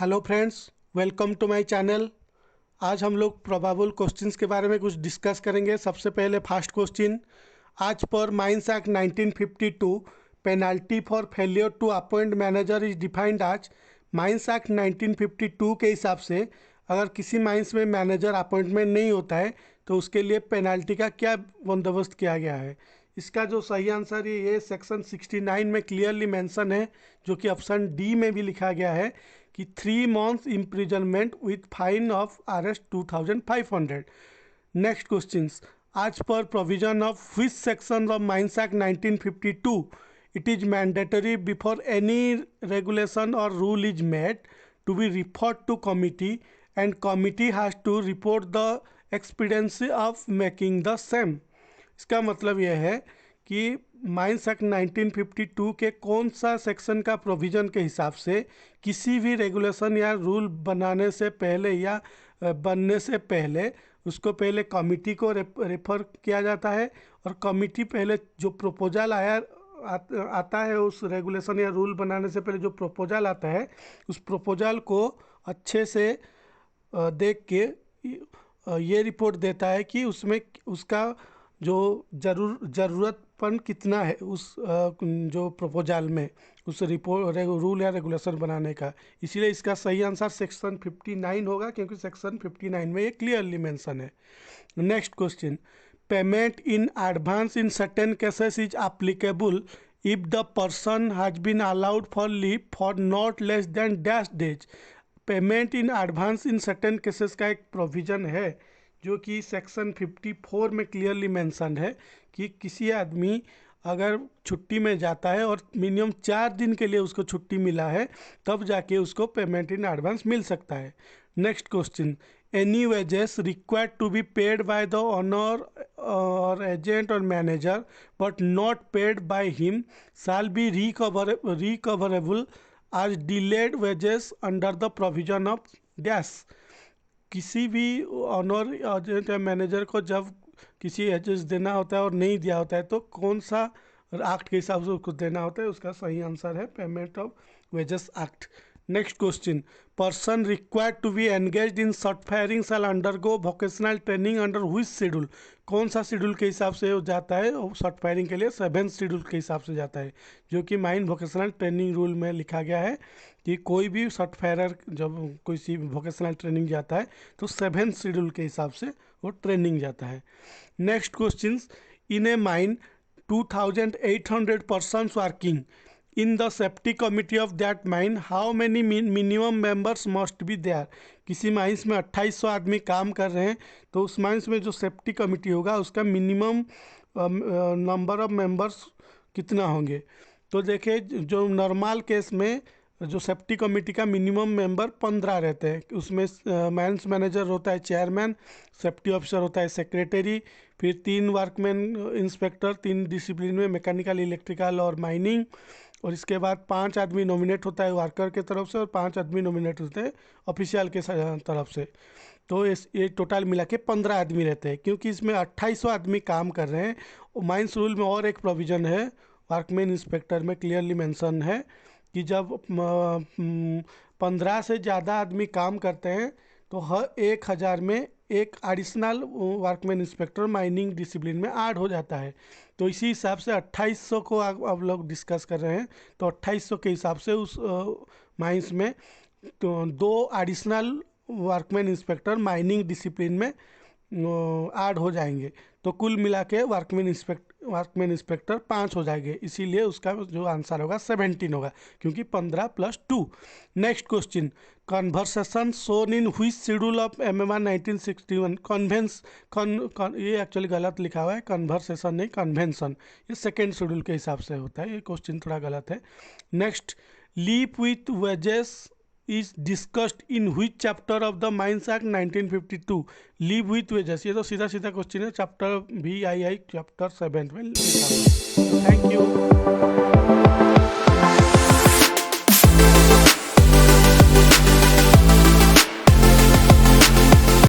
Hello friends, welcome to my channel. आज हम लोग प्रोबेबल क्वेश्चंस के बारे में कुछ डिस्कस करेंगे। सबसे पहले फर्स्ट क्वेश्चन, आज पर mines act 1952 penalty for failure to appoint manager is defined आज। माइंस एक्ट 1952 के हिसाब से अगर किसी माइंस में मैनेजर अपॉइंटमेंट नहीं होता है तो उसके लिए पेनल्टी का क्या बंदोबस्त किया गया है। इसका जो सही आंसर है ये सेक्शन 69 में क्लियरली मेंशन है, जो कि ऑप्शन डी में भी लिखा गया है कि 3 months imprisonment with fine of arrest 2500। Next question, आज पर provision of which section of Mines Act 1952 it is mandatory before any regulation or rule is made to be referred to committee and committee has to report the expediency of making the same। इसका मतलब यह है कि mines act 1952 के कौन सा section का provision के हिसाब से किसी भी रेगुलेशन या रूल बनाने से पहले या बनने से पहले उसको पहले कमिटी को रेफर किया जाता है, और कमिटी पहले जो प्रपोजल आता है उस रेगुलेशन या रूल बनाने से पहले जो प्रपोजल आता है उस प्रपोजल को अच्छे से देख के ये रिपोर्ट देता है कि उसमें उसका जो ज़रूरतपन कितना है उस जो प्रपोजल में उस रिपोर्ट रूल या रेगुलेशन बनाने का। इसीलिए इसका सही आंसर सेक्शन 59 होगा, क्योंकि सेक्शन 59 में ये क्लियरली मेंशन है। Next question, payment in advance in certain cases is applicable if the person has been allowed for leave for not less than dash days. Payment in advance in certain cases का एक provision है जो कि section 54 में clearly mention है कि किसी आदमी अगर छुट्टी में जाता है और मिनिमम 4 दिन के लिए उसको छुट्टी मिला है तब जाके उसको पेमेंट इन एडवांस मिल सकता है। Next question, any wages required to be paid by the owner और एजेंट और manager but not paid by him shall be recoverable as delayed wages under the provision of dash. किसी भी honour agent या manager को जब किसी agency देना होता है और नहीं दिया होता है तो कौन सा एक्ट के हिसाब से उसको देना होता है, उसका सही आंसर है payment of wages act. Next question, person required to be engaged in short firing shall undergo vocational training under which schedule. कौन सा शेड्यूल के हिसाब से वो जाता है? शॉर्ट फायरिंग के लिए 7th शेड्यूल के हिसाब से जाता है, जो कि माइन वोकेशनल ट्रेनिंग रूल में लिखा गया है कि कोई भी शॉर्ट फायरर जब कोई सी वोकेशनल ट्रेनिंग जाता है तो 7th शेड्यूल के हिसाब से वो ट्रेनिंग जाता है। Next question, in A mine 2800 persons working in the safety committee of that mine how many minimum members must be there। किसी माइंस में 2800 आदमी काम कर रहे हैं तो उस माइंस में जो सेफ्टी कमिटी होगा उसका मिनिमम नंबर ऑफ मेंबर्स कितना होंगे। तो देखिए, जो नॉर्मल केस में जो सेफ्टी कमेटी का मिनिमम मेंबर 15 रहते हैं, उसमें माइंस मैनेजर होता है चेयरमैन, सेफ्टी ऑफिसर होता है सेक्रेटरी, फिर 3 वर्कमैन इंस्पेक्टर 3 डिसिप्लिन में मैकेनिकल, इलेक्ट्रिकल और माइनिंग, और इसके बाद 5 आदमी नॉमिनेट होता है वर्कर के तरफ से और 5 आदमी नॉमिनेट होते हैं ऑफिशियल के तरफ से। तो ये टोटल मिला के 15 आदमी रहते हैं। क्योंकि इसमें 2800 आदमी काम कर रहे हैं, माइंस रूल में और एक प्रोविज़न है वर्कमैन इंस्पेक्टर में क्लियरली मेंशन है कि जब 15 से ज़्यादा आदमी काम करते हैं तो हर 1000 में एक additional workman inspector mining discipline में ऐड हो जाता है। तो इसी हिसाब से 2800 को अब लोग डिस्कस कर रहे हैं, तो 2800 के हिसाब से उस माइंस में तो 2 additional workman inspector mining discipline में ऐड हो जाएंगे, तो कुल मिला के वर्कमैन इंस्पेक्टर 5 हो जाएंगे। इसीलिए उसका जो आंसर होगा 17 होगा, क्योंकि 15 + 2। Next question, conversation zone in which schedule of MMR 1961। ये एक्चुअली गलत लिखा हुआ है, कन्वर्सेशन नहीं कन्वेंशन, ये 2nd शेड्यूल के हिसाब से होता है, ये क्वेश्चन थोड़ा गलत है। Next, leave with wages is discussed in which chapter of the mines act 1952। Leave with wages, ये तो सीधा सीधा क्वेश्चन है, चैप्टर VII चैप्टर 7 में लिखा हुआ है। Thank you.